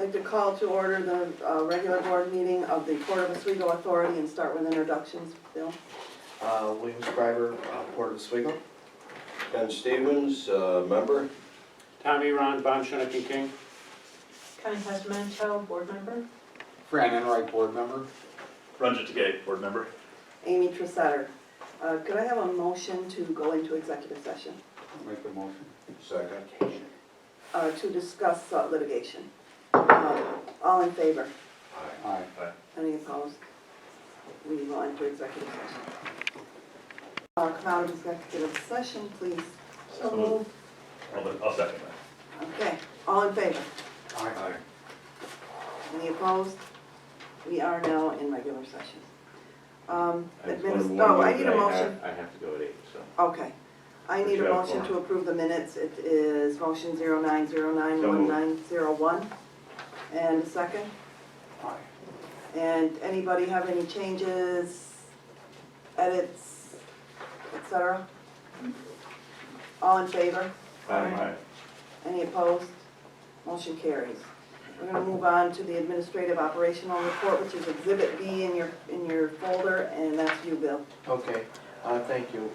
I'd like to call to order the regular board meeting of the Port of Oswego Authority and start with introductions. Bill? William Scriber, Port of Oswego. Ken Stevens, member. Tommy Ron, Von Schoeneck and King. Connie Pastor board member. Fran Enright, board member. Reg Mtg, board member. Amy Tressetter. Could I have a motion to go into executive session I'll make the motion. Second. to discuss litigation? All in favor? Aye. Any opposed? We will enter executive session. Come out of executive session, please. So moved. I'll second that. Okay, all in favor? Aye. Any opposed? We are now in regular session. I need a motion. I have to go at 8, so. Okay. I need a motion to approve the minutes. It is motion 09091901. And a second? Aye. And anybody have any changes, edits, etc.? All in favor? Aye. Any opposed? Motion carries. We're going to move on to the administrative operational report, which is Exhibit B in your folder, and that's you, Bill. Okay, thank you.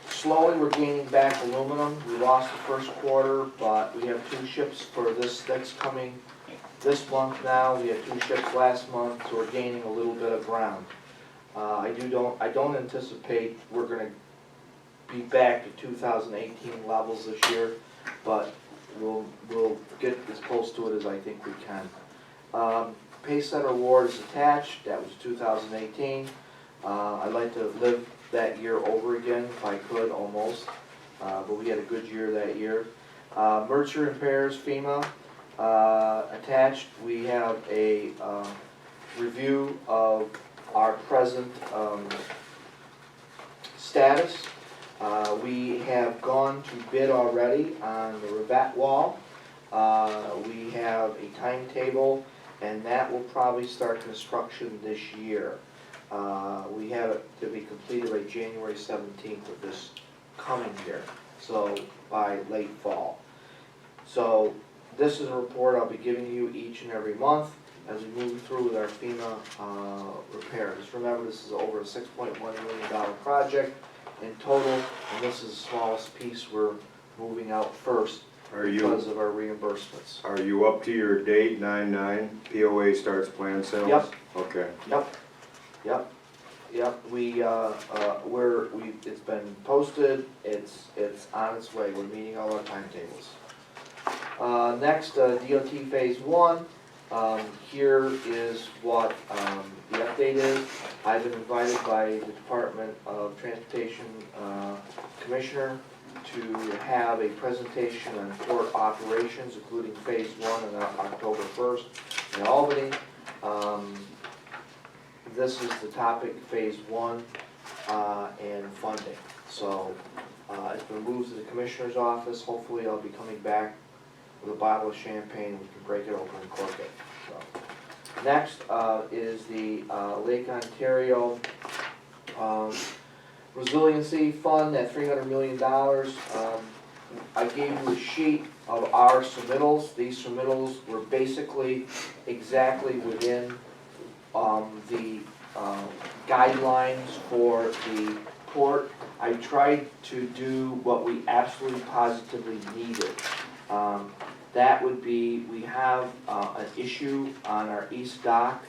Slowly, we're gaining back aluminum. We lost the first quarter, but we have 2 ships for this next coming this month now. We had 2 ships last month, so we're gaining a little bit of ground. I don't anticipate we're going to be back to 2018 levels this year, but we'll get as close to it as I think we can. Pay Center Award is attached. That was 2018. I'd like to live that year over again if I could, almost. But we had a good year that year. Emergency repairs, FEMA, attached. We have a review of our present status. We have gone to bid already on the revet wall. We have a timetable, and that will probably start construction this year. We have it to be completed by January 17th of this coming year, so by late fall. So this is a report I'll be giving you each and every month as we move through with our FEMA repairs. Remember, this is over a $6.1 million project in total, and this is the smallest piece we're moving out first because of our reimbursements. Are you up to your date, 9/9, POA starts planned sales? Yep. Okay. Yep. It's been posted, it's on its way, we're meeting all our timetables. Next, DOT Phase 1. Here is what the update is. I've been invited by the Department of Transportation Commissioner to have a presentation on port operations, including Phase 1 on October 1st in Albany. This is the topic, Phase 1 and funding. So it's been moved to the Commissioner's office. Hopefully I'll be coming back with a bottle of champagne and we can break it open and cork it. So. Next is the Lake Ontario Resiliency Fund at $300 million. I gave you a sheet of our submittals. These submittals were basically exactly within the guidelines for the port. I tried to do what we absolutely positively needed. That would be, we have an issue on our east dock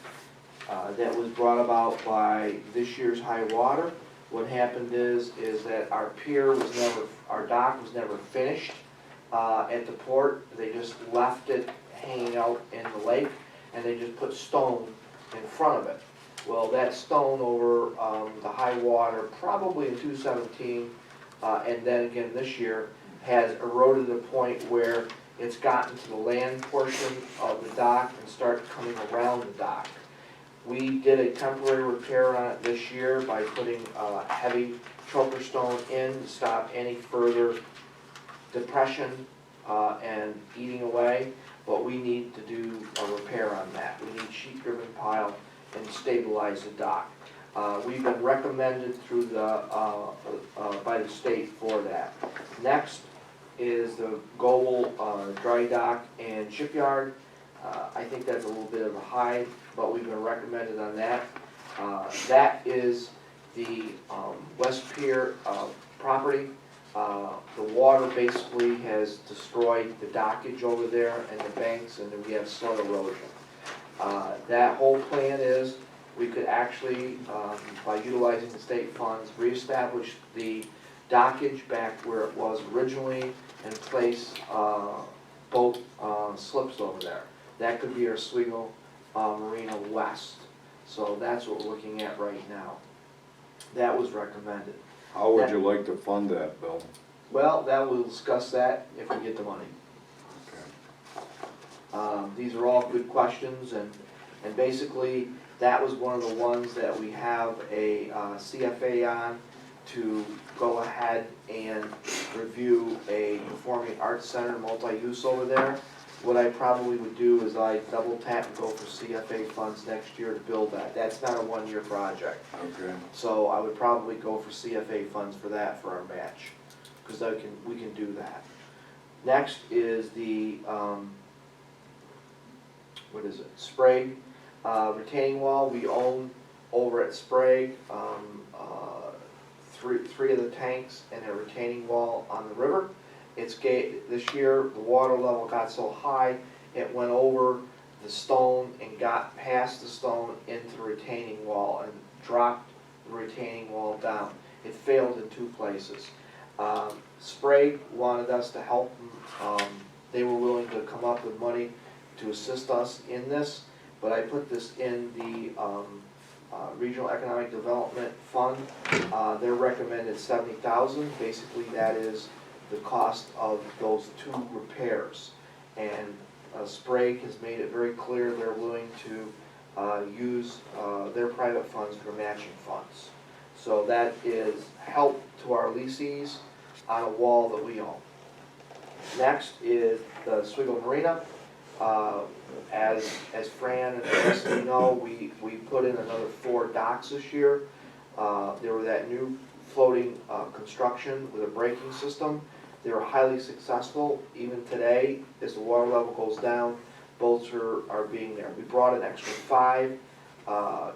that was brought about by this year's high water. What happened is that our pier was never, our dock was never finished at the port. They just left it hanging out in the lake, and they just put stone in front of it. Well, that stone over the high water, probably in 2017, and then again this year, has eroded to the point where it's gotten to the land portion of the dock and started coming around the dock. We did a temporary repair on it this year by putting heavy choker stone in to stop any further depression and eating away, but we need to do a repair on that. We need sheet driven pile and stabilize the dock. We've been recommended through the by the state for that. Next is the Goble Dry Dock and Shipyard. I think that's a little bit of a high, but we've been recommended on that. That is the West Pier property. The water basically has destroyed the dockage over there and the banks, and then we have soil erosion. That whole plan is, we could actually, by utilizing the state funds, reestablish the dockage back where it was originally and place boat slips over there. That could be our Oswego Marina West. So that's what we're looking at right now. That was recommended. How would you like to fund that, Bill? Well, we'll discuss that if we get the money. These are all good questions, and basically, that was one of the ones that we have a CFA on to go ahead and review a performing arts center multi-use over there. What I probably would do is I double tap and go for CFA funds next year to build that. That's not a one-year project. Okay. So I would probably go for CFA funds for that for our match, because we can do that. Next is the, what is it, Sprague retaining wall. We own over at Sprague, three of the tanks and a retaining wall on the river. This year, the water level got so high, it went over the stone and got past the stone into the retaining wall and dropped the retaining wall down. It failed in 2 places. Sprague wanted us to help them. They were willing to come up with money to assist us in this, but I put this in the Regional Economic Development Fund. They're recommended $70,000. Basically, that is the cost of those 2 repairs. And Sprague has made it very clear they're willing to use their private funds for matching funds. So that is help to our leasees on a wall that we own. Next is the Oswego Marina. As Fran and the rest of you know, we put in another 4 docks this year. There were that new floating construction with a braking system. They were highly successful. Even today, as the water level goes down, boats are being there. We brought an extra 5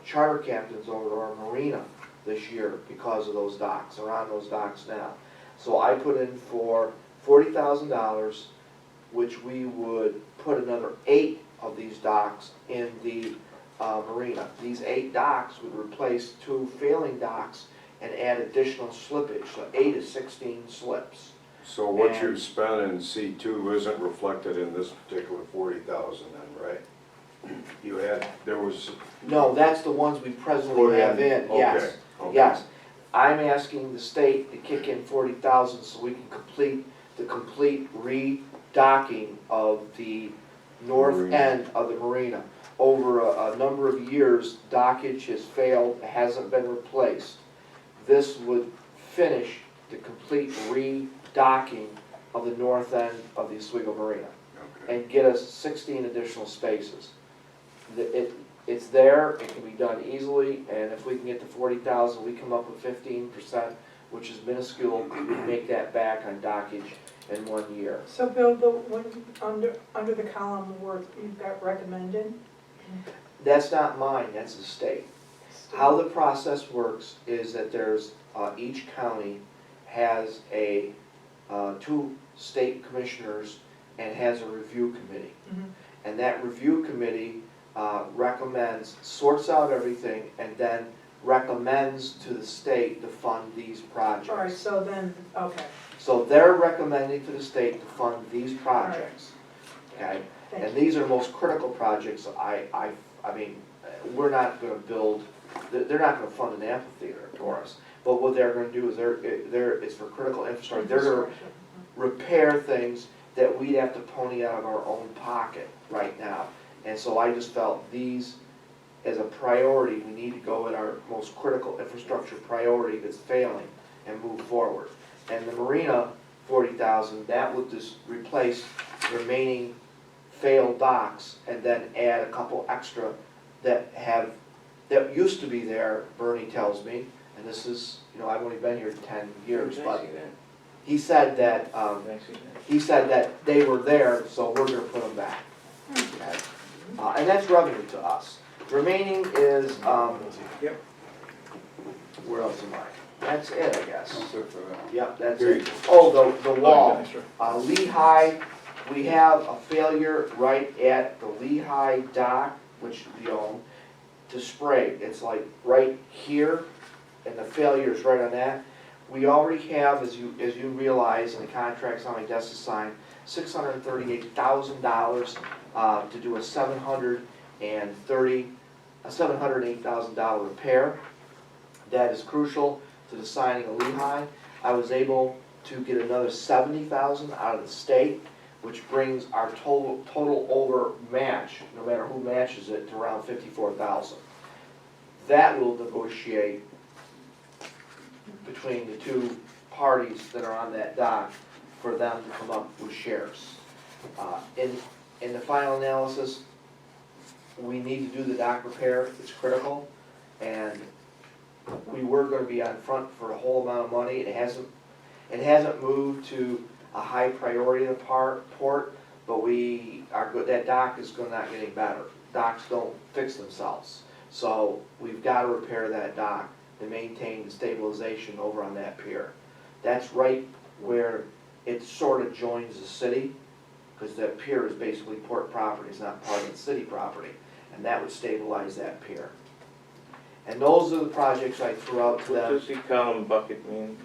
charter captains over to our marina this year because of those docks. They're on those docks now. So I put in for $40,000, which we would put another 8 of these docks in the marina. These 8 docks would replace 2 failing docks and add additional slippage. So 8 is 16 slips. So what And- you spent in C2 isn't reflected in this particular 40,000 then, right? You had, there was. No, that's the ones we presently Put in, have in, yes, okay, okay. yes. I'm asking the state to kick in 40,000 so we can complete the complete redocking of the north Marina. end of the marina. Over a number of years, dockage has failed, hasn't been replaced. This would finish the complete redocking of the north end of the Oswego Marina Okay. and get us 16 additional spaces. It's there, it can be done easily, and if we can get to 40,000, we come up with 15%, which is minuscule. We make that back on dockage in 1 year. So Bill, under the column where you've got recommended? That's not mine, that's the state. How the process works is that there's, each county has 2 state commissioners and has a review committee. Mhm. And that review committee recommends, sorts out everything, and then recommends to the state to fund these projects. All right, so then, okay, So they're recommending to the state to fund these projects, okay? thank And you. these are most critical projects. I mean, we're not gonna build, they're not gonna fund an amphitheater for us. But what they're gonna do is it's for critical infrastructure. They're gonna repair things that we'd have to pony out of our own pocket right now. And so I just felt these, as a priority, we need to go at our most critical infrastructure priority that's failing and move forward. And the marina, 40,000, that would just replace remaining failed docks and then add a couple extra that used to be there, Bernie tells me, and this is, I've only been here 10 years, but he said that, they were there, so we're gonna put them back. Okay? And that's revenue to us. Remaining is, Yep. where else am I? That's it, I guess. That's it for that. Yep, that's Here you it. Oh, the wall. yeah, sure. Lehigh, we have a failure right at the Lehigh dock, which we own, to spray. It's like right here, and the failure is right on that. We already have, as you realize, in the contracts on my desk to sign, $638,000 to do a $708,000 repair. That is crucial to the signing of Lehigh. I was able to get another $70,000 out of the state, which brings our total over match, no matter who matches it, to around $54,000. That will negotiate between the two parties that are on that dock for them to come up with shares. In the final analysis, we need to do the dock repair, it's critical, and we were gonna be on front for a whole amount of money. It hasn't moved to a high priority in the port, but we are good, that dock is not getting better. Docks don't fix themselves. So we've gotta repair that dock to maintain the stabilization over on that pier. That's right where it sort of joins the city, because that pier is basically port property, it's not part of the city property, and that would stabilize that pier. And those are the projects I threw out to What them. does the column bucket mean,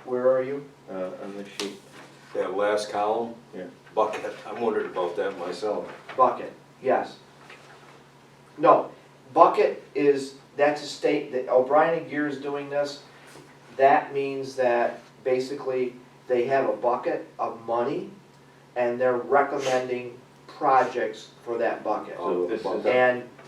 Where are you? on the sheet? That last column? Yeah. Bucket, I'm wondering about that myself. Bucket, yes. No, bucket is, that's a state, that O'Brien and Gear is doing this. That means that basically they have a bucket of money and they're recommending projects for that bucket. So this is,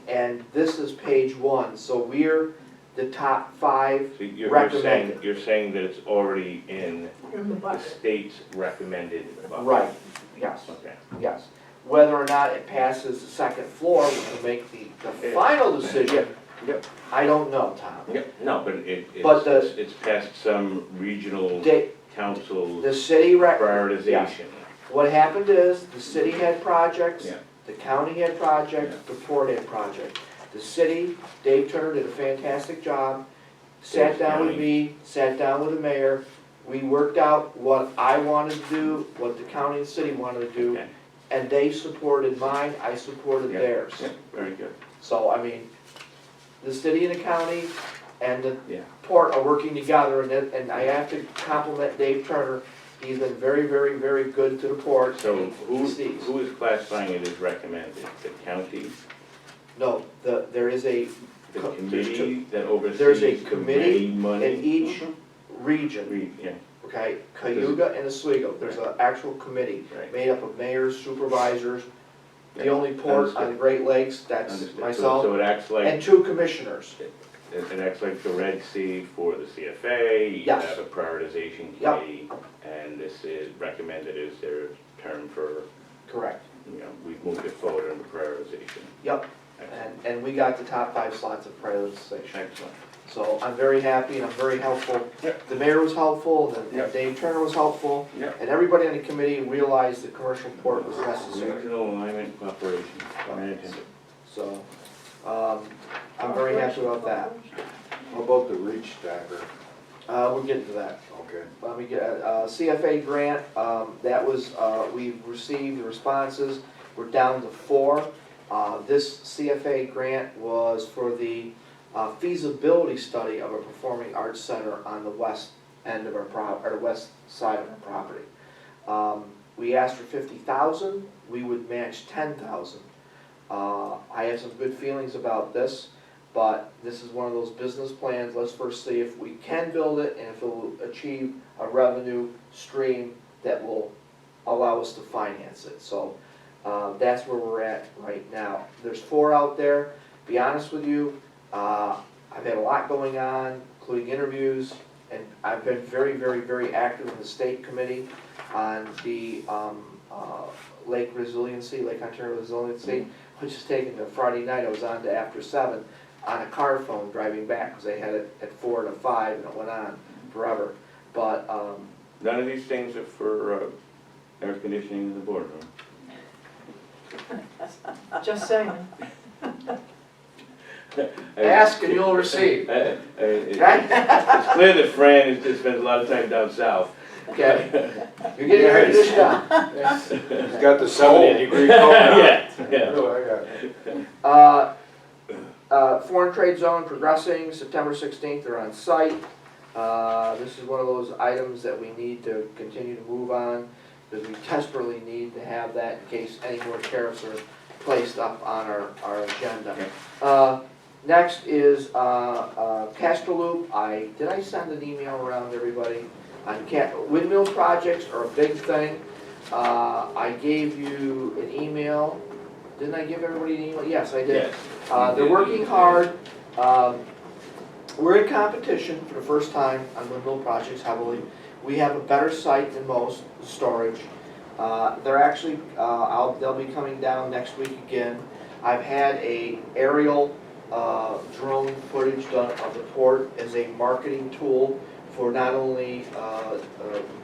And this is page 1, so we're the top 5 so you're recommended. saying that it's already in In the the bucket. state's recommended bucket? Right, yes, Okay. yes. Whether or not it passes the second floor, which will make the final decision, Yep. I don't know, Tom. Yep, no, but But it's passed some regional They, council the city yeah. prioritization. What happened is, the city had projects, Yeah. the county had projects, the port had projects. The city, Dave Turner did a fantastic job, sat Yes, down with county. me, sat down with the mayor, we worked out what I wanted to do, what the county and city wanted to do, Okay. and they supported mine, I supported Yeah. theirs. Yep, very good. So, I mean, the city and the county and the Yeah. port are working together, and I have to compliment Dave Turner. He's been very, very, very good to the port. So and who sees. is classifying it as recommended? The county, No, there is a, the Co- committee that oversees there's a the committee main money? in each region, Yeah, okay? Cayuga and Oswego, there's an actual committee right. made up of mayors, supervisors. The Yeah, only port on the Great Lakes, that's Understood. myself, So it acts like, and 2 commissioners. it acts like the Red Sea for the CFA, you Yes. have a prioritization Yep. committee, and this is recommended as their term for, Correct. you know, we've moved it forward in the prioritization. Yep, Excellent. and we got the top 5 slots of prioritization. Excellent. So I'm very happy and I'm very helpful. Yep. The mayor was helpful, and Yep. Dave Turner was helpful, Yep. and everybody on the committee realized the commercial port was necessary. Regional alignment cooperation, imagine. So, I'm very happy about that. How about the reach stacker? We'll get to that. Okay. Let me get, CFA grant, that was, we received the responses, we're down to 4. This CFA grant was for the feasibility study of a performing arts center on the west end of our or the west side of our property. We asked for 50,000, we would match 10,000. I have some good feelings about this, but this is one of those business plans. Let's first see if we can build it and if it will achieve a revenue stream that will allow us to finance it. So that's where we're at right now. There's 4 out there. Be honest with you, I've had a lot going on, including interviews, and I've been very, very, very active in the state committee on the Lake Ontario Resiliency, which is taking to Friday night. I was on to after 7 on a car phone driving back, because they had it at 4 to 5 and it went on forever. But None of these things are for air conditioning in the boardroom. Just saying. Ask and you'll receive. It's clear that Fran just spends a lot of time down south. Okay, you're getting ready to dish down. He's got the 70-degree coat on. Yeah, yeah. Oh, I got it. Foreign trade zone progressing, September 16th, they're on site. This is one of those items that we need to continue to move on, because we desperately need to have that in case any more tariffs are placed up on our agenda. Next is Castor Loop. Did I send an email around to everybody? Windmill projects are a big thing. I gave you an email. Didn't I give everybody an email? Yes, I did. Yes. They're working hard. We're in competition for the first time on windmill projects heavily. We have a better site than most storage. They're actually, they'll be coming down next week again. I've had a aerial drone footage done of the port as a marketing tool for not only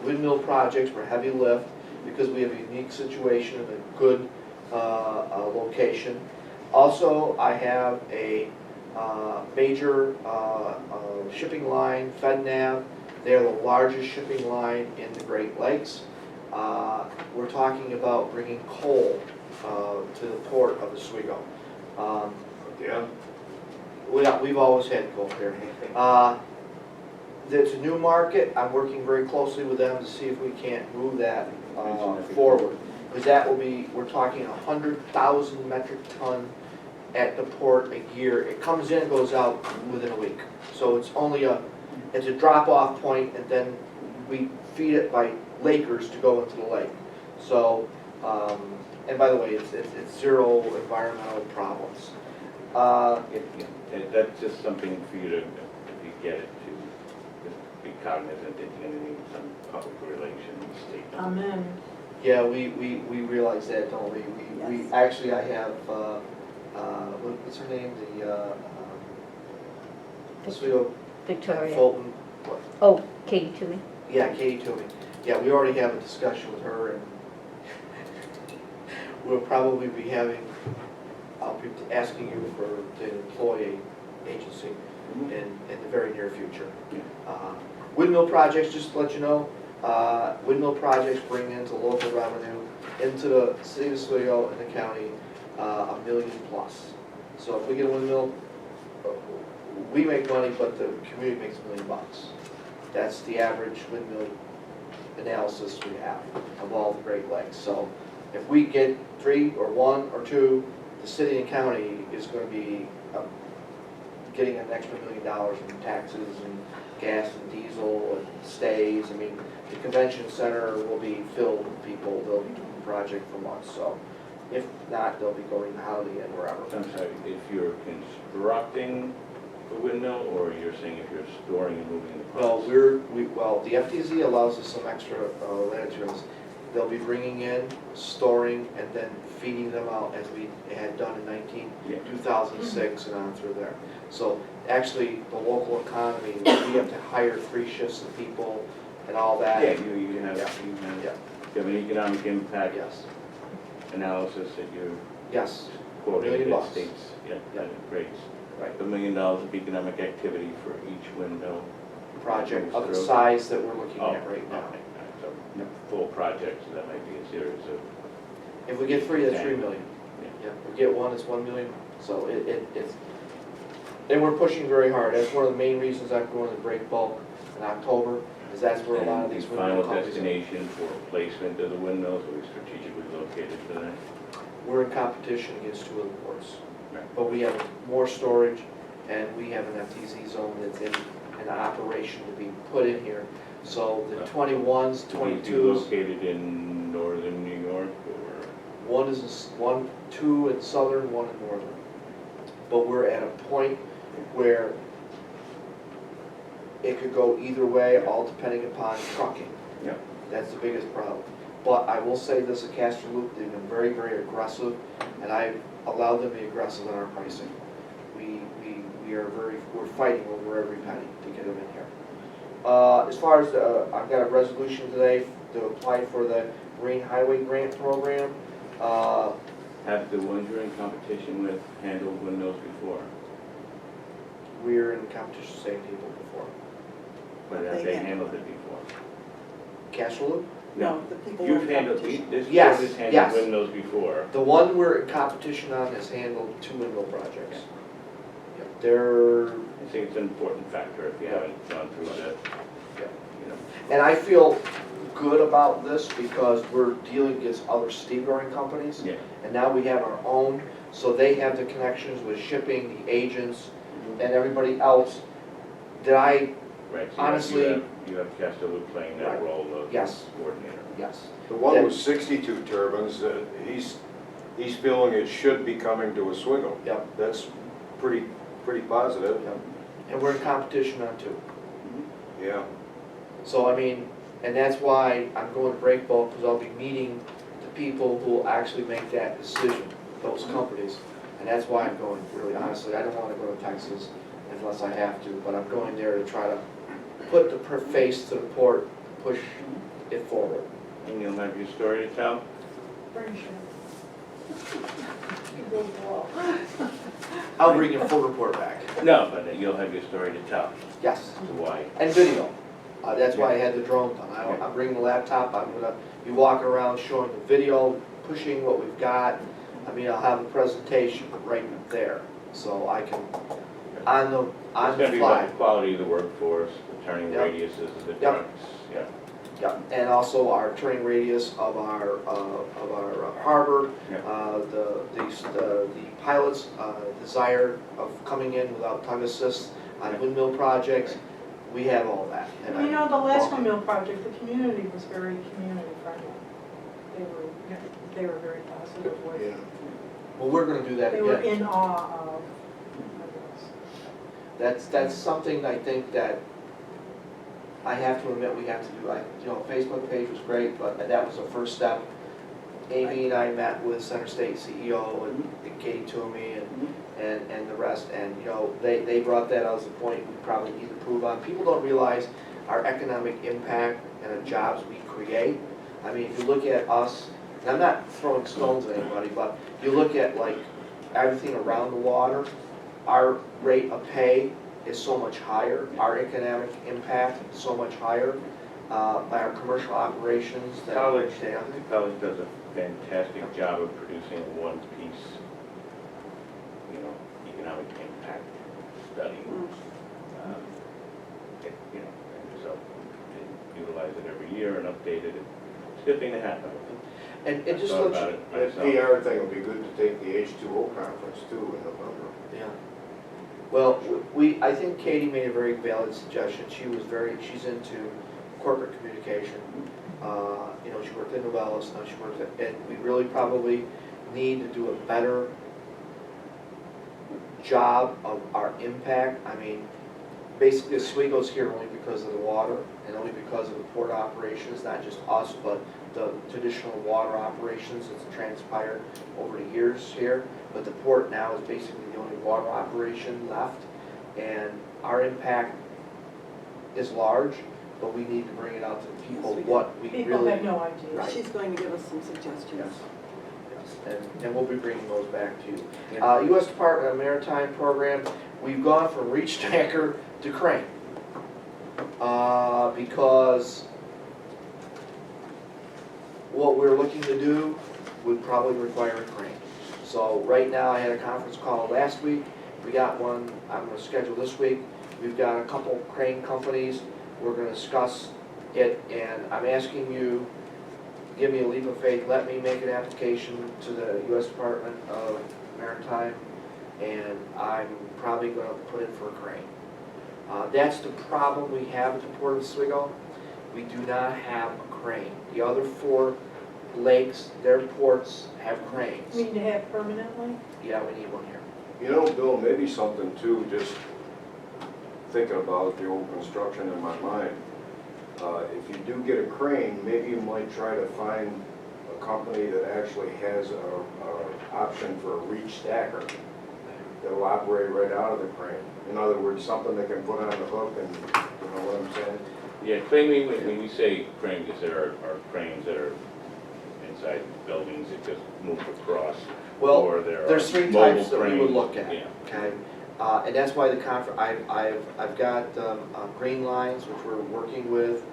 windmill projects for heavy lift, because we have a unique situation and a good location. Also, I have a major shipping line, FedNav. They're the largest shipping line in the Great Lakes. We're talking about bringing coal to the port of Oswego. Yeah. We've always had coal here. It's a new market. I'm working very closely with them to see if we can't move that forward. Because that will be, we're talking 100,000 metric ton at the port a year. It comes in, goes out within a week. So it's only it's a drop-off point, and then we feed it by Lakers to go into the lake. So, and by the way, it's zero environmental problems. That's just something for you to, if you get it, to just be cognizant that you're gonna need some public relations statement. Amen. Yeah, we realize that, don't we? We Yes. actually, I have, what's her name? The, Oswego Victoria. Fulton, what? Oh, Katie Toomey. Yeah, Katie Toomey. Yeah, we already have a discussion with her, and we'll probably be having, I'll be asking you to employ an agency in the very near future. Windmill projects, just to let you know, windmill projects bring into local revenue, into the city of Oswego and the county, $1 million plus. So if we get a windmill, we make money, but the community makes $1 million. That's the average windmill analysis we have of all the Great Lakes. So if we get 3 or 1 or 2, the city and county is going to be getting an extra $1 million in taxes and gas and diesel and stays. I mean, the convention center will be filled with people. They'll be doing the project for months. So if not, they'll be going to Holiday Inn wherever. I'm sorry, if you're constructing a windmill, or you're saying if you're storing and moving the Well, parts? the FTZ allows us some extra latitudes. They'll be bringing in, storing, and then feeding them out as we had done in 2006 and on through there. So actually, the local economy, we have to hire 3 shifts of people and all that. Yeah, you have Yeah. you have an economic impact Yes, analysis that you're yes, quoting $1 million that bucks. states, yeah, Yeah. that rates. right. $1 million of economic activity for each windmill. Project of the size that we're looking Oh, at right now. okay. So, full project, so that might be a series of, If we get 3, that's 3 million. yeah. Yeah, if we get 1, it's 1 million. So it's, and we're pushing very hard. That's one of the main reasons I'm going to break bulk in October, is that's where a lot of And these the windmill final companies are. destination for placement of the windmills, are we strategically located for that? We're in competition against 2 of the ports. Right. But we have more storage, and we have an FTZ zone that's in operation to be put in here. So the 21s, Will we be 22s, located in northern New York, or? 2 in southern, 1 in northern. But we're at a point where it could go either way, all depending upon trucking. Yeah. That's the biggest problem. But I will say this, at Castor Loop, they've been very, very aggressive, and I've allowed them to be aggressive in our pricing. We're fighting over every penny to get them in here. As far as, I've got a resolution today to apply for the Marine Highway Grant Program. Have the ones you're in competition with handled windows before? We're in competition with the same people before. But have they handled it before? Casserole? No, the people. You've in handled, competition. this board Yes, has yes. handled windows before. The one we're in competition on has handled 2 windmill projects. Yep, they're, I think it's an important factor if you haven't gone through the, yeah. you know. And I feel good about this because we're dealing against other stevedoring companies. Yeah. And now we have our own, so they have the connections with shipping, the agents, and everybody else that I, Right, so honestly- you have Castello playing that Right. role of Yes. coordinator. yes. The one with 62 turbines, he's feeling it should be coming to Oswego. Yep. That's pretty positive. Yep. And we're in competition on 2. Yeah. So I mean, and that's why I'm going to break bulk, because I'll be meeting the people who will actually make that decision, those companies. And that's why I'm going, really honestly, I don't want to go to Texas unless I have to, but I'm going there to try to put the face to the port, push it forward. And you'll have your story to tell? Pretty sure. You go well. I'll bring you a full report back. No, but you'll have your story to tell, Yes, as to why. and video. That's why I had the drone done. I'm bringing the laptop, I'm gonna be walking around showing the video, pushing what we've got. I mean, I'll have a presentation right there, so I can, on the It's gonna be fly. about the quality of the workforce, the turning Yep. radiuses of the Yep. trucks, yeah. Yeah, and also our turning radius of our harbor, Yeah. the pilot's desire of coming in without tug assist on windmill projects, we have all that. And You know, the last windmill project, the community was very community friendly. They were very positive with it. Well, we're gonna do that They were again. in awe of windows. That's something I think that I have to admit we have to do. Facebook page was great, but that was the first step. Amy and I met with Center State CEO and Katie Toomey and the rest, and they brought that out as a point we probably need to prove on. People don't realize our economic impact and the jobs we create. I mean, if you look at us, and I'm not throwing stones at anybody, but you look at like everything around the water, our rate of pay is so much higher, our economic impact is so much higher by our commercial operations than. College does a fantastic job of producing a one-piece, economic impact study. And so they utilize it every year and update it. It's a good thing to have. And it just Thought looks. about it That myself. PR thing would be good to take the H2O conference too in November. Yeah. Well, I think Katie made a very valid suggestion. She's into corporate communication. She worked in Novellis, now she works and we really probably need to do a better job of our impact. I mean, basically Oswego's here only because of the water and only because of the port operations, not just us, but the traditional water operations that's transpired over the years here. But the port now is basically the only water operation left. And our impact is large, but we need to bring it out to the people, Yes, we do. what we really. People have no idea. Right. She's going to give us some suggestions. Yes, yes, and we'll be bringing those back to you. U.S. Department of Maritime Program, we've gone from reach stacker to crane. Because what we're looking to do would probably require a crane. So right now, I had a conference call last week, we got one, I'm gonna schedule this week. We've got a couple crane companies, we're gonna discuss it, and I'm asking you, give me a leap of faith, let me make an application to the U.S. Department of Maritime, and I'm probably gonna put in for a crane. That's the problem we have at the Port of Oswego. We do not have a crane. The other 4 lakes, their ports have cranes. We need to have permanently. Yeah, we need one here. You know, Bill, maybe something too, just thinking about the old construction in my mind. If you do get a crane, maybe you might try to find a company that actually has a option for a reach stacker. that'll operate right out of the crane. In other words, something they can put on the hook and, you know what I'm saying? Yeah, claiming, when we say crane, because there are cranes that are inside buildings that just move across. Well, or there are there's three mobile types that we would cranes. look at, Yeah. okay? And that's why the I've got Green Lines, which we're working with.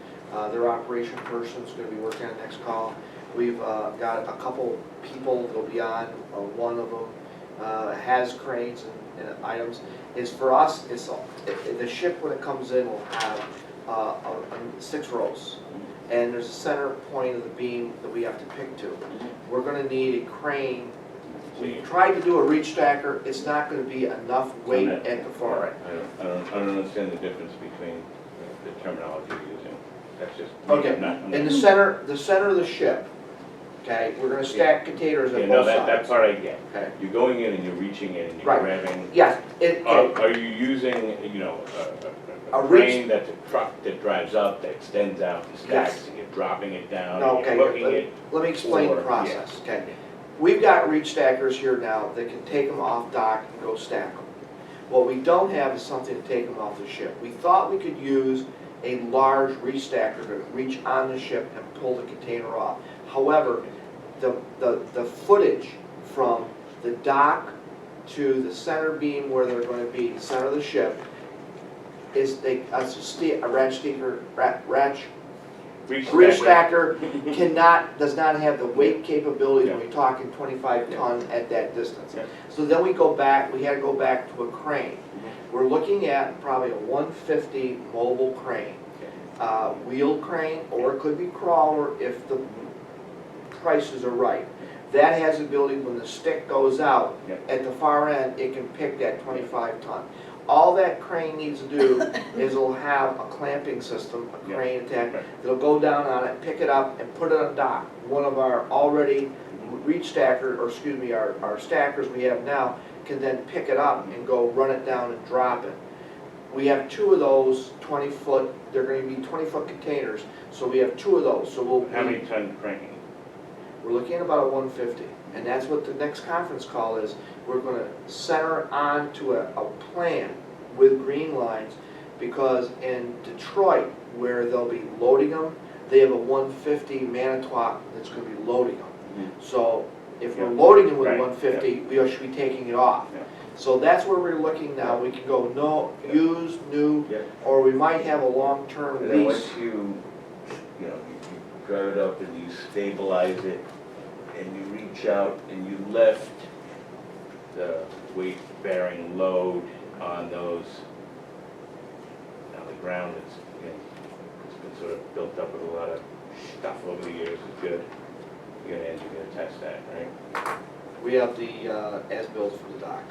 Their operation person's gonna be working on next call. We've got a couple people that'll be on, one of them has cranes and items. Is for us, the ship when it comes in will have 6 rows. And there's a center point of the beam that we have to pick to. We're gonna need a crane. We tried to do a reach stacker, it's not gonna be enough weight at the far end. I don't understand the difference between the terminology you're using. That's just. Okay, I'm not- in the center of the ship, okay, we're gonna stack containers Yeah, on no, both that sides. part I get. Okay, You're going in and you're reaching in and you're Right. grabbing. yes, Are you using, you know, A a reach- crane that's a truck that drives up, that extends out and stacks, Yes. and you're dropping it down, No, and okay, you're hooking it? let me explain the or- process, okay? We've got reach stackers here now that can take them off dock and go stack them. What we don't have is something to take them off the ship. We thought we could use a large reach stacker to reach on the ship and pull the container off. However, the footage from the dock to the center beam where they're going to be, the center of the ship, is a reach stacker does not have the weight capability when you're talking 25 ton at that distance. Yeah. So then we had to go back to a crane. We're looking at probably a 150 mobile crane, wheeled crane, or it could be crawler if the prices are right. That has the ability, when the stick goes out, Yep. at the far end, it can pick that 25 ton. All that crane needs to do is it'll have a clamping system, a Yep. crane attack, Right. that'll go down on it, pick it up, and put it on dock. One of our already reach stacker, or excuse me, our stackers we have now, can then pick it up and go run it down and drop it. We have 2 of those 20-foot, they're gonna be 20-foot containers, so we have 2 of those, so we'll. How many ton crane? We're looking at about a 150, and that's what the next conference call is. We're gonna center onto a plan with Green Lines, because in Detroit, where they'll be loading them, they have a 150 Manitowoc that's gonna be loading them. So if we're Yeah. loading them with Right, 150, we should be taking it off. Yeah. So that's where we're looking now. We can go no, used, new, Yeah. or we might have a long-term And then lease. once you drive it up and you stabilize it, and you reach out and you lift the weight-bearing load on those, now the ground is, it's been sort of built up with a lot of stuff over the years, is good. You're gonna test that, right? We have the as-built for the dock,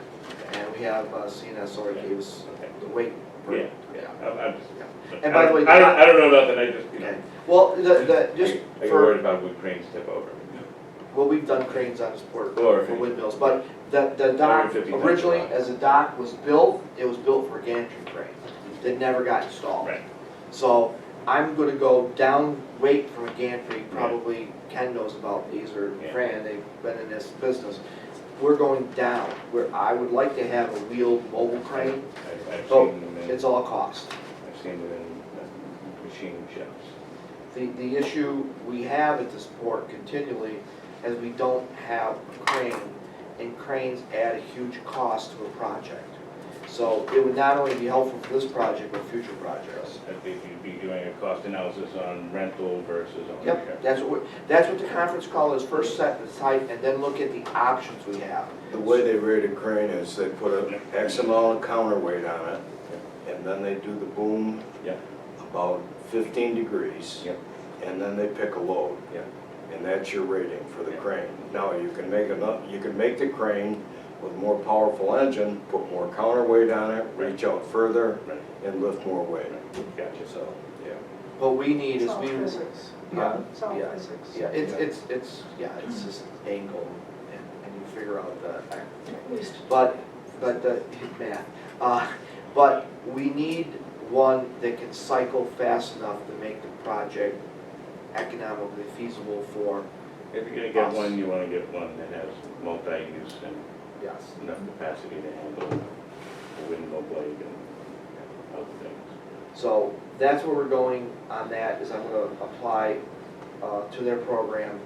and we have CNS already gave us Okay. the weight. for- Yeah, I'm just. And by the way, I don't know nothing, I just, Okay, well, just I get for, worried about would cranes tip over. well, we've done cranes on this port Or- for windmills, but the dock, 150 tons originally, a lot. as the dock was built, it was built for a gantry crane that never got installed. Right. So I'm gonna go down weight from a gantry, probably Ken knows about these, or Yeah. Fran, they've been in this business. We're going down, where I would like to have a wheeled mobile crane, I've so seen them in, it's all cost. I've seen them in machine shops. The issue we have at this port continually is we don't have a crane, and cranes add a huge cost to a project. So it would not only be helpful for this project, but future projects. If you'd be doing a cost analysis on rental versus ownership. Yep, that's what the conference call is, first set the site, and then look at the options we have. The way they rate a crane is they put an X amount of counterweight on it, and then they do the boom Yep. about 15 degrees, Yep. and then they pick a load. Yep. And that's your rating for the Yeah. crane. Now, you can make the crane with more powerful engine, put more counterweight on it, reach out further, Right. and lift more weight. Gotcha. So, yeah. What we need It's is all we, physics. yeah, It's all yeah, physics. yeah, it's just angle, and you figure out the, At least but math. But we need one that can cycle fast enough to make the project economically feasible for, If you're gonna get one, you wanna get one that has multi-use and Yes. enough capacity to handle a window blade and other things. So that's where we're going on that, is I'm gonna apply to their program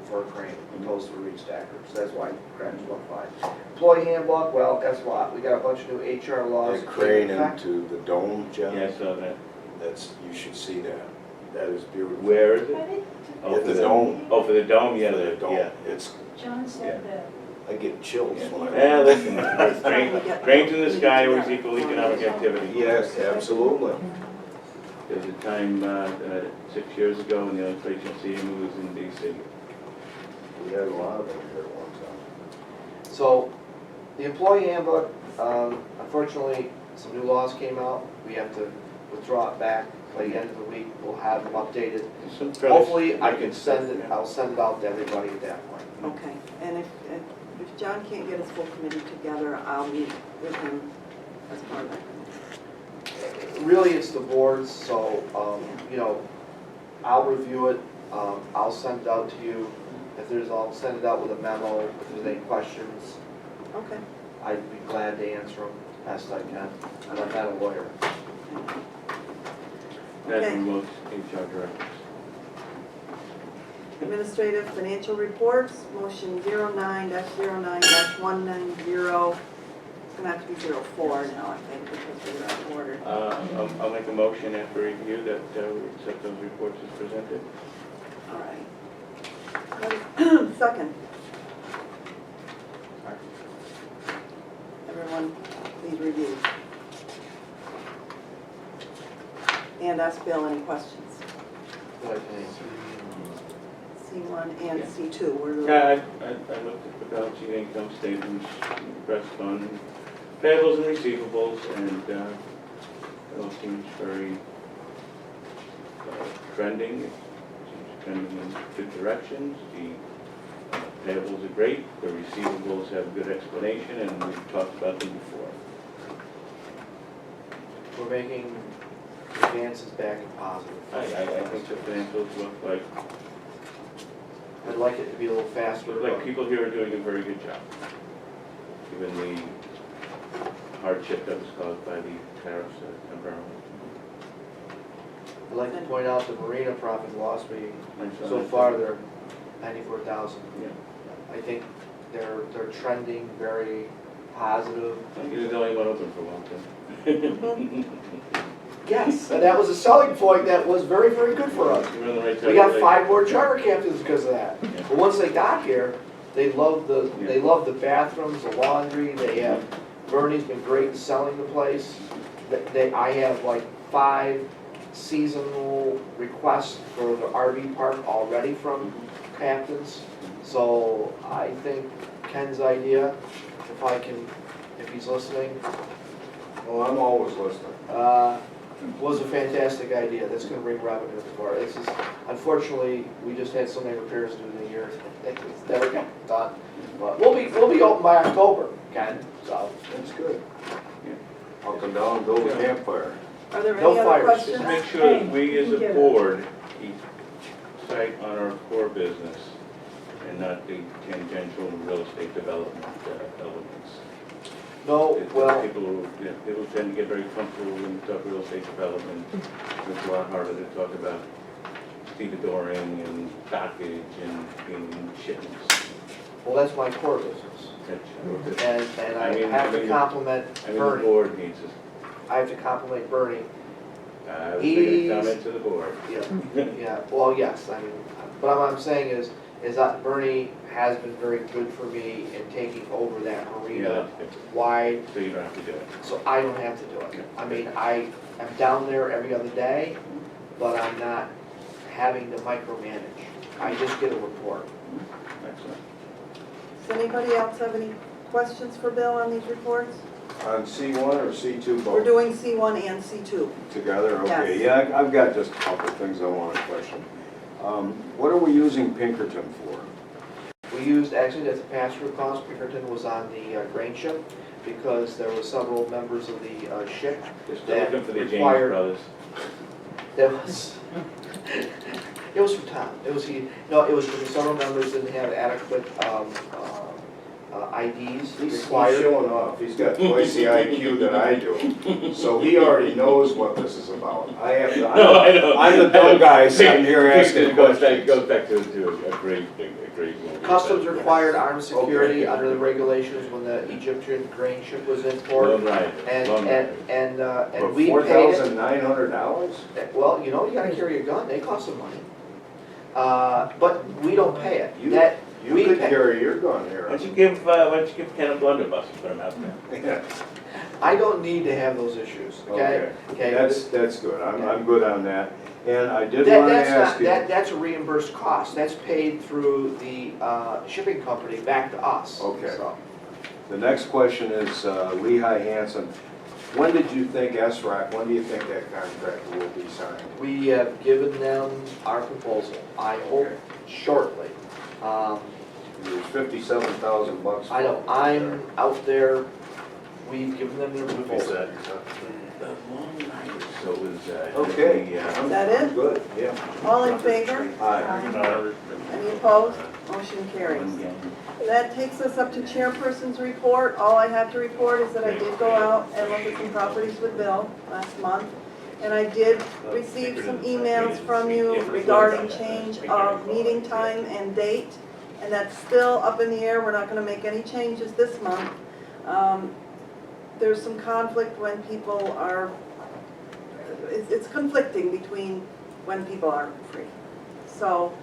for a crane, opposed to a reach stacker. So that's why cranes 1.5. Employee handbook, well, guess what? We got a bunch of new HR laws. That crane in effect. into the dome, John, Yeah, I saw that. that's, you should see that. That is beautiful. Where is it? Oh, At for the dome. Oh, for the dome, yeah, The dome. yeah. It's, John said that. I get chills when I. Yeah, listen, time we get- cranes in the sky always equal economic activity. Yes, absolutely. There was a time, 6 years ago, when the only place you'd see him was in DC. We had a lot of them here at one time. So, the employee handbook, unfortunately, some new laws came out. We have to withdraw it back by the end of the week. We'll have them updated. Some fairly Hopefully, I can significant send stuff, it, yeah. I'll send it out to everybody at that point. Okay, and if John can't get his full committee together, I'll meet with him as part of that committee. Really, it's the boards, so, you know, I'll review it, I'll send it out to you. If there's, I'll send it out with a memo, if there's any questions, Okay. I'd be glad to answer them best I can, and I'm not a lawyer. That's Okay. from most HR directors. Administrative financial reports, motion 09-09-190. It's gonna have to be 04 now, I think, because we're out of order. I'll make a motion after review that we accept those reports as presented. All right. Second. Everyone, please review. And ask Bill any questions. What I can answer. C1 and C2, we're Yeah, I looked at the balance sheet, income statements, press fund, payables and receivables, and it all seems very trending. It seems trending in good directions. The payables are great, the receivables have good explanation, and we've talked about them before. We're making advances back in positive. I think the financials look like, I'd like it to be a little faster, look like but people here are doing a very good job, given the hardship that was caused by the tariffs temporarily. I'd like to point out the marina profit and loss, I saw so that. far they're 94,000. Yeah. I think they're trending very positive. I think it's only one open for one thing. Yes, and that was a selling point that was very, very good for us. We're on the right side We got of the 5 more charter captains because of that. Yeah. But once they got here, they loved the bathrooms, the laundry, they have, Bernie's been great in selling the place. I have like 5 seasonal requests for the RV park already from captains. So I think Ken's idea, if he's listening, Well, I'm always listening. was a fantastic idea. That's gonna bring revenue for it. It's just, unfortunately, we just had so many repairs due in the year. It's never got done. But we'll be open by October, Ken, so. That's good. I'll come down and build a campfire. Are there No any other fires. questions? Just make sure that we as a board keep sight on our core business and not the tangential real estate development elements. No, well, People tend to get very comfortable when you talk real estate development. It's a lot harder to talk about stevedoring and dockage and being shipments. well, that's my core business. And I have to compliment The Bernie. board needs to, I have to compliment Bernie. I was making a He's- comment to the board. Yeah, well, yes, I mean, but what I'm saying is that Bernie has been very good for me in taking over that marina wide, So you don't have to do it. so I don't have to do it. I mean, I am down there every other day, but I'm not having to micromanage. I just get a report. Excellent. Does anybody else have any questions for Bill on these reports? On C1 or C2 both? We're doing C1 and C2. Together, okay. Yes. Yeah, I've got just a couple of things I want to question. What are we using Pinkerton for? We used, actually, that's a pass-through cost. Pinkerton was on the grain ship because there were several members of the ship Just that looking for the James required, brothers. that was, it was from Tom. It was for the several members didn't have adequate IDs He's required. showing off, he's got twice the IQ that I do, so he already knows what this is about. I have, No, I know. I'm the dumb guy sitting here asking It goes questions. back to a great movie. Customs required armed security Okay. under the regulations when the Egyptian grain ship was in Long port. ride, And, long and, ride. and, For and we paid it. $4,900? Well, you know, you gotta carry a gun, they cost some money. But we don't pay it. You- That, You we could pay. carry your gun Why here. don't you give Ken a blunderbuss and put him out there? Yeah, I don't need to have those issues, okay? Okay. That's good, I'm good on that. And I did That, want to that's ask not, you. that's a reimbursed cost, that's paid through the, shipping company back to us. Okay. So, The next question is Lehigh Hanson. When did you think SRAC, when do you think that contract will be signed? we have given them our proposal, I hope shortly. There's $57,000. I know, I'm out there, we've given them their proposal. So it was, Okay. Is that it? Good, yeah. All in favor? Aye. Any opposed? Motion carries. That takes us up to chairperson's report. All I have to report is that I did go out and look at some properties with Bill last month. And I did receive some emails from you regarding change of meeting time and date. And that's still up in the air. We're not gonna make any changes this month. There's some conflict when people are, it's conflicting between when people are free. So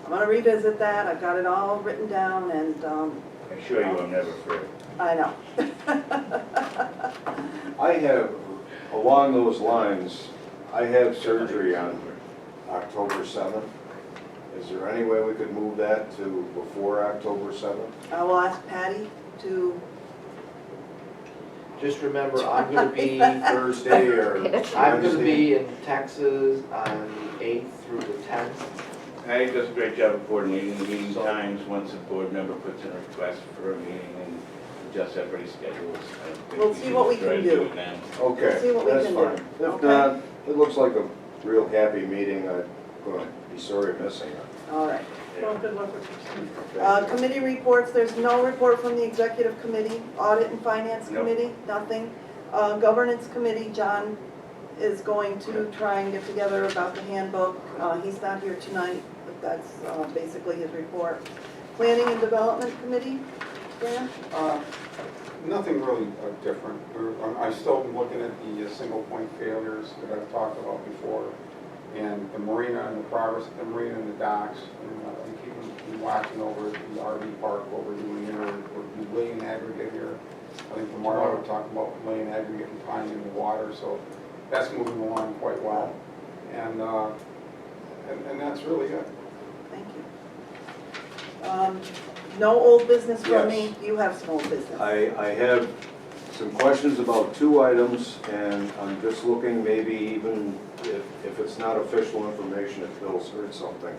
I'm gonna revisit that. I've got it all written down and, I assure you, I'm never afraid. I know. I have, along those lines, I have surgery on October 7th. Is there any way we could move that to before October 7th? I will ask Patty to, Just remember, I'm gonna be, Thursday or I'm gonna Wednesday? be in Texas on the 8th through the 10th. Patty does a great job of coordinating the meeting So- times, once a board member puts in a request for a meeting and adjusts everybody's schedules. I think We'll see what we try can to do. it now. Okay, See what we that's can do. fine. If Okay. not, it looks like a real happy meeting. I'm gonna be sorry missing it. all right. Well, good luck with your student. Committee reports, there's no report from the executive committee, audit and finance Nope. committee, nothing. Governance committee, John is going to try and get together about the handbook. He's not here tonight, but that's basically his report. Planning and development committee, Dan? Nothing really different. I'm still looking at the single point failures that I've talked about before, and the marina and the progress of the marina and the docks, and keeping watching over the RV park, what we're doing there. We're laying aggregate here. I think tomorrow we're talking about laying aggregate and tying in the water, so that's moving along quite well. And that's really it. Thank you. No old business from me, Yes. you have some old business. I have some questions about two items, and I'm just looking maybe even if it's not official information, if Bill's heard something.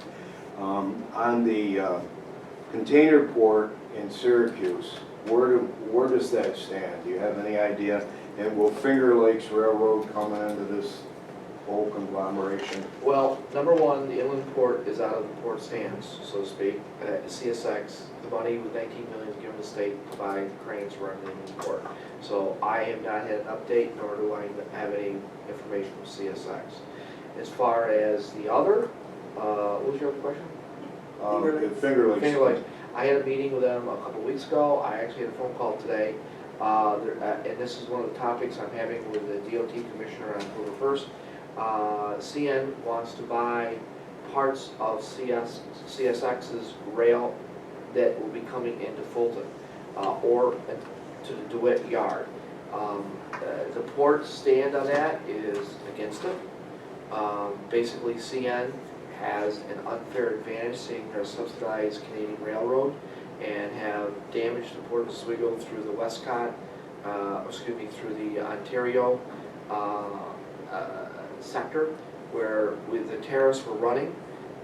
On the container port in Syracuse, where does that stand? Do you have any idea? And will Finger Lakes Railroad come into this whole conglomeration? Well, number one, the inland port is out of the port stands, so to speak. CSX, the money with 19 million is given to the state to buy cranes running the inland port. So I have not had an update, nor do I have any information from CSX. As far as the other, what was your other question? Finger Lakes. Finger Lakes. I had a meeting with them a couple weeks ago. I actually had a phone call today. And this is one of the topics I'm having with the DOT commissioner on October 1st. CN wants to buy parts of CSX's rail that will be coming into Fulton or to the DeWitt yard. The port's stand on that is against it. Basically, CN has an unfair advantage seeing their subsidized Canadian Railroad and have damaged the Port of Oswego through the Westcott, through the Ontario sector, where with the tariffs were running,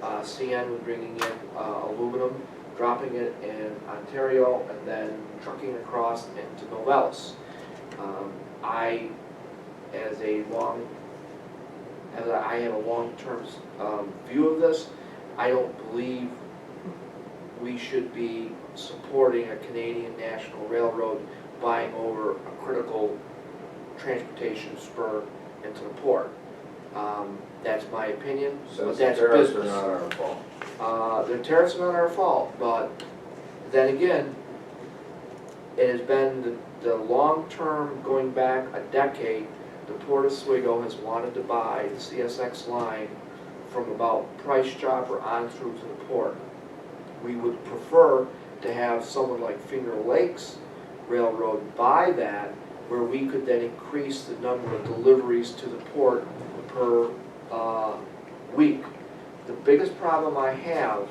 CN was bringing in aluminum, dropping it in Ontario, and then trucking across into Novelis. I have a long-term view of this. I don't believe we should be supporting a Canadian National Railroad buying over a critical transportation spur into the port. That's my opinion, but Since the that's tariffs are business. not our fault. The tariffs are not our fault, but then again, it has been the long-term, going back a decade, the Port of Oswego has wanted to buy the CSX line from about Price Chopper on through to the port. We would prefer to have someone like Finger Lakes Railroad buy that, where we could then increase the number of deliveries to the port per week. The biggest problem I have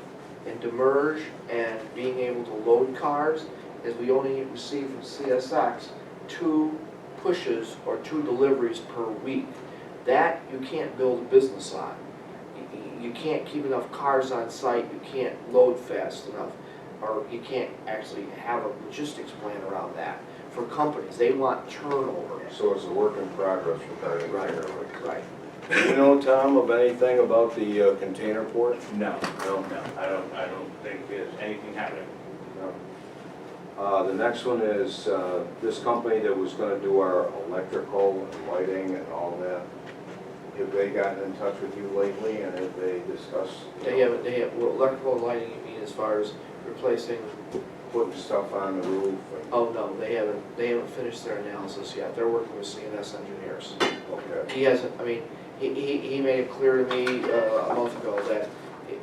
in demurrage and being able to load cars is we only receive from CSX 2 pushes or 2 deliveries per week. That you can't build a business on. You can't keep enough cars on site, you can't load fast enough, or you can't actually have a logistics plan around that. For companies, they want turnover. So it's a work in progress regarding Right. Finger Lakes. Right. Do you know, Tom, of anything about the container port? No, I don't think there's anything happening. No. The next one is this company that was gonna do our electrical and lighting and all that. Have they gotten in touch with you lately, and have they discussed? They have, well, electrical and lighting, you mean as far as replacing, Putting stuff on the roof and, oh no, they haven't finished their analysis yet. They're working with CNS engineers. okay. He hasn't, I mean, he made it clear to me a month ago that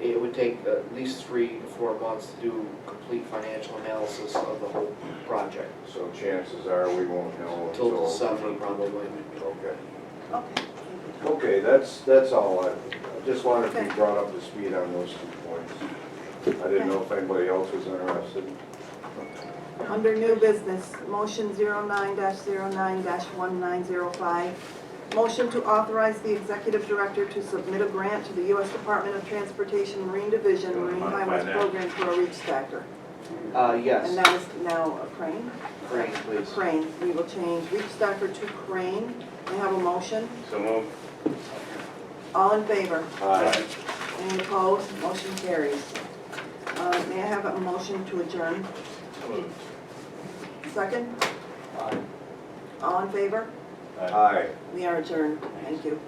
it would take at least 3 to 4 months to do complete financial analysis of the whole project. So chances are we won't know Till until. December probably. Okay. Okay. Okay, that's all. I just wanted to be Okay. brought up to speed on those 2 points. I didn't know if anybody else was interested. Under new business, motion 09-09-1905. Motion to authorize the executive director to submit a grant to the U.S. Department of Transportation Marine Division You wanna Marine modify Highways that? Program for a reach stacker. Yes, And that is now a crane. Crane, please. Crane. We will change reach stacker to crane. May I have a motion? So move. All in favor? Aye. Any opposed? Motion carries. May I have a motion to adjourn? Second? Aye. All in favor? Aye. We are adjourned. Thank you.